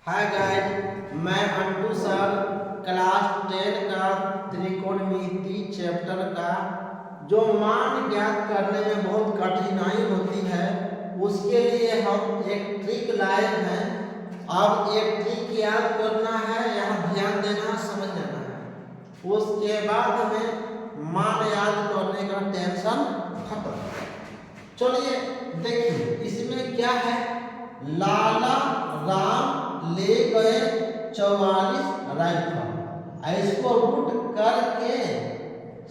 Hi guys, मैं unto sir class 10 का त्रिकोणमिति chapter का जो मान ज्ञात करने में बहुत कठिनाई होती है उसके लिए हम एक ट्रिक लाए हैं। अब एक ट्रिक याद करना है, यहाँ ध्यान देना, समझ लेना है। उसके बाद हमें मान याद करने का टेंशन खत्म। चलिए देखिए इसमें क्या है। लाला राम ले गए 44 राइफल। इसको रूट करके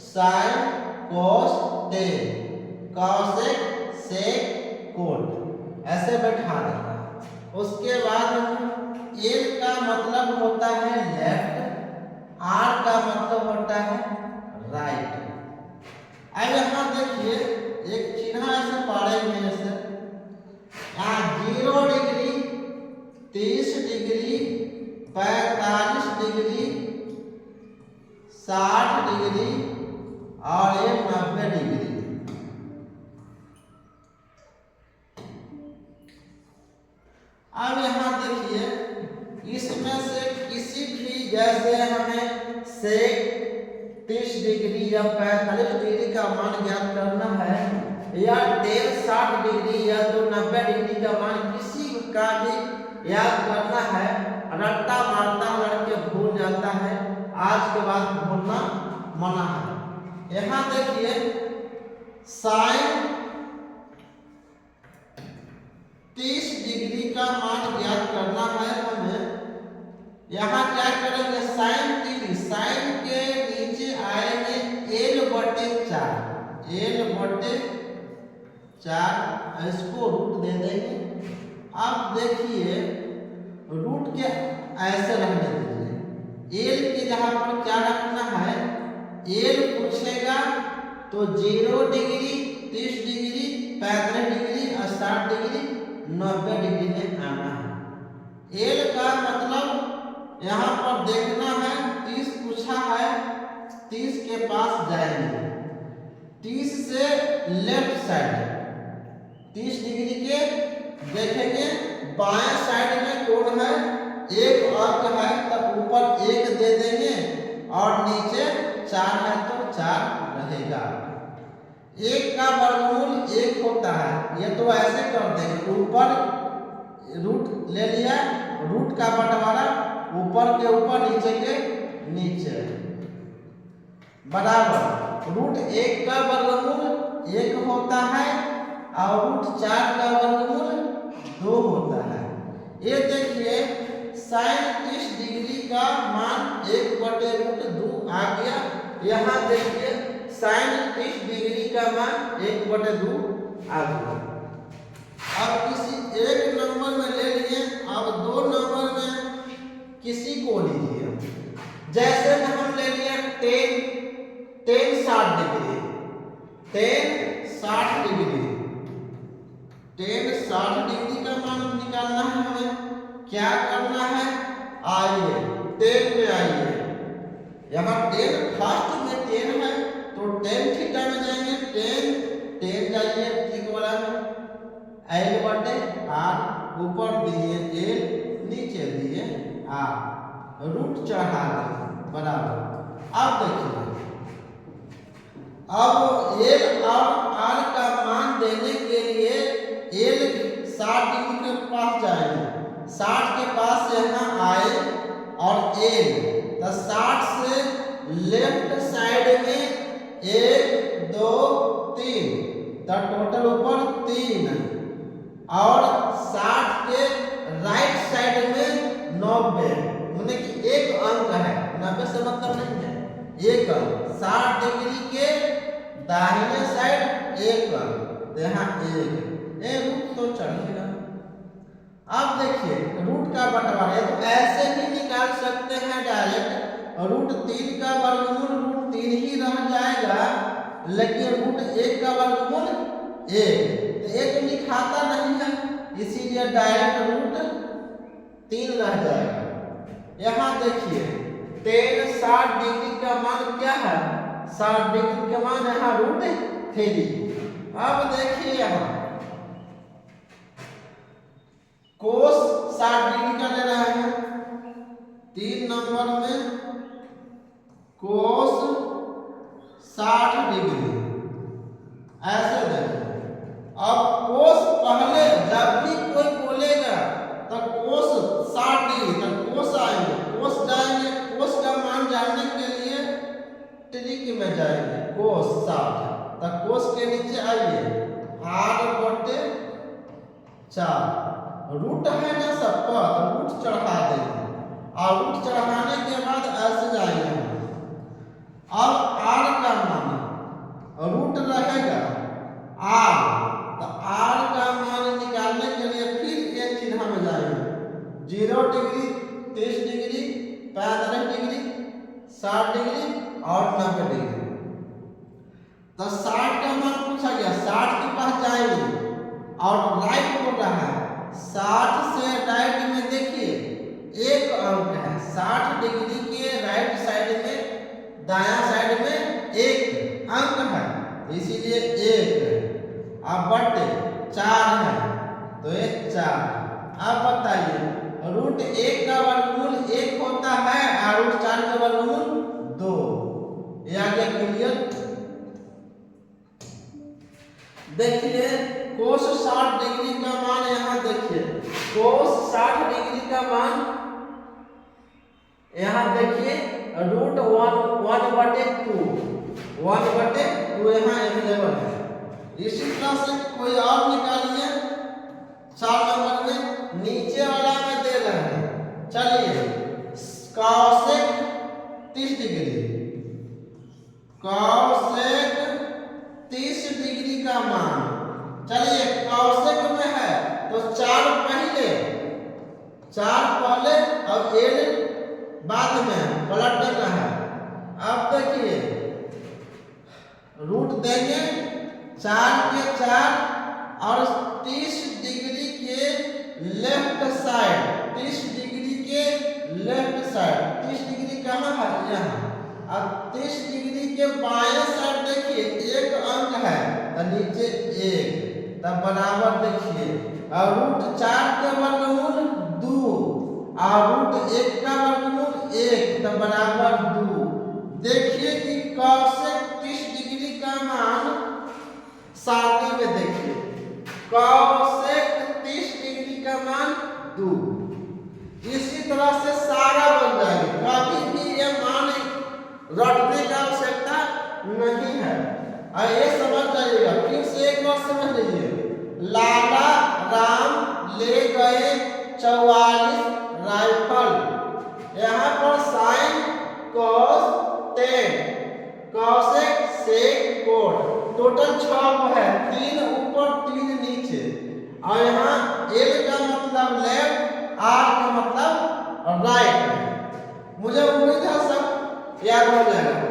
sine cos ten cosec sec cot ऐसे बैठा देना है। उसके बाद एल का मतलब होता है लेफ्ट, आर का मतलब होता है राइट। अब यहाँ देखिए एक चिन्ह ऐसे पढ़ेंगे, जैसे यहाँ 0 डिग्री, 30 डिग्री, 45 डिग्री, 60 डिग्री और ये 90 डिग्री। अब यहाँ देखिए इसमें से किसी भी, जैसे हमें सेक 30 डिग्री या 45 डिग्री का मान ज्ञात करना है, या टेन 60 डिग्री या तो 90 डिग्री का मान किसी का भी याद करना है। रट्टा मारता लड़के भूल जाता है, आज के बाद भूलना मना है। यहाँ देखिए साइन 30 डिग्री का मान ज्ञात करना है हमें। यहाँ क्या करेंगे, साइन 30, साइन के नीचे आएंगे L/4, L/4 इसको रूट दे देंगे। अब देखिए रूट के ऐसे रहने दीजिए, एल के जहाँ पर क्या रखना है, एल पूछेगा तो 0 डिग्री, 30 डिग्री, 35 डिग्री और 60 डिग्री, 90 डिग्री में आना है। एल का मतलब यहाँ पर देखना है, 30 पूछा है, 30 के पास जाएंगे, 30 से लेफ्ट साइड 30 डिग्री के देखेंगे, बाएं साइड में कौन है, एक अंक है तब ऊपर 1 दे देंगे और नीचे 4 है तो 4 रहेगा। 1 का वर्गमूल 1 होता है, ये तो ऐसे कर देंगे, ऊपर रूट ले लिया, रूट का बंटवारा ऊपर के ऊपर नीचे के नीचे बराबर रूट 1 का वर्गमूल 1 होता है और रूट 4 का वर्गमूल 2 होता है। ये देखिए साइन 30 डिग्री का मान 1/√2 आ गया। यहाँ देखिए साइन 30 डिग्री का मान 1/2 आ गया। अब किसी एक नंबर में ले लिए, अब 2 नंबर में किसी को लीजिए। जैसे में हम ले लिए 10 60 डिग्री, 60 डिग्री का मान निकालना है हमें। क्या करना है, आइए 10 में आइए, यहाँ 10 फर्स्ट में 10 है तो 10 थीटा में जाएंगे, 10 जाइए ठीक वाला में, L/r ऊपर दिए L, नीचे दिए r, रूट चढ़ा दें बराबर। अब देखिए अब L और r का मान देने के लिए L 60 डिग्री के पास जाएंगे, 60 के पास यहाँ आए और L तो 60 से लेफ्ट साइड में 1 2 3 तो टोटल ऊपर 3 और 60 के राइट साइड में 90, मतलब कि एक अंक है, 90 से मतलब नहीं है, एक अंक 60 डिग्री के दाहिने साइड एक अंक, तो यहाँ एक रूट तो चढ़ेगा। अब देखिए रूट का बंटवारा है तो ऐसे ही निकाल सकते हैं डायरेक्ट, रूट 3 का वर्गमूल रूट 3 ही रह जाएगा, लेकिन रूट 1 का वर्गमूल 1, तो 1 लिखाता नहीं है, इसीलिए डायरेक्ट रूट 3 रह जाएगा। यहाँ देखिए 10 60 डिग्री का मान क्या है, 60 डिग्री का मान यहाँ रूट 3। अब देखिए यहाँ कोस 60 डिग्री का ले रहा है, 3 नंबर में कोस 60 डिग्री, ऐसे देखो। अब कोस पहले जब भी कोई बोलेगा तो कोस 60 डिग्री तो कोस आएंगे, कोस जाएंगे, कोस का मान जानने के लिए ट्रिक में जाएंगे। कोस 60 तो कोस के नीचे आइए r/4, रूट है ना सब पर, तो रूट चढ़ा देंगे और रूट चढ़ाने के बाद ऐसे जाएंगे। अब r का मान रूट रहेगा r, तो r का मान निकालने के लिए फिर एक चिन्ह में जाएंगे, 0 डिग्री, 30 डिग्री, 35 डिग्री, 60 डिग्री और 90 डिग्री। तो 60 का मान पूछा गया, 60 के पास जाएंगे और राइट बोल रहा है, 60 से राइट में देखिए एक अंक है, 60 डिग्री के राइट साइड में, दायां साइड में एक अंक है, इसीलिए एक। अब बटे 4 है तो ये 4। अब बताइए रूट 1 का वर्गमूल 1 होता है और रूट 4 का वर्गमूल 2। ये आ गया क्लियर। देखिए कोस 60 डिग्री का मान यहाँ देखिए, कोस 60 डिग्री का मान यहाँ देखिए √1/2, 1/2 यहाँ अवेलेबल है। इसी तरह से कोई और निकालिए, 4 नंबर में नीचे वाला में दे रहे हैं। चलिए कॉसेक 30 डिग्री, कॉसेक 30 डिग्री का मान, चलिए कॉसेक में है तो 4 पहले और l बाद में पलट देना है। अब देखिए रूट देंगे 4 के 4 और 30 डिग्री के लेफ्ट साइड, 30 डिग्री के लेफ्ट साइड, 30 डिग्री कहाँ है यहाँ। अब 30 डिग्री के बाएं साइड देखिए एक अंक है तो नीचे 1, तब बराबर देखिए और रूट 4 के वर्गमूल 2 और रूट 1 का वर्गमूल 1, तब बराबर 2। देखिए कि कॉसेक 30 डिग्री का मान सारणी में देखिए, कॉसेक 30 डिग्री का मान 2। इसी तरह से सारा बन जाएगा, कभी भी ये मान रटने का आवश्यकता नहीं है। और ये समझ जाइएगा, फिर से एक बार समझ लीजिए, लाला राम ले गए 44 राइफल, यहाँ पर sine cos 10, cosec sec cot, total 6 है, 3 ऊपर 3 नीचे, और यहाँ L का मतलब लेफ्ट, R का मतलब राइट। मुझे उम्मीद है सब याद हो जाएगा।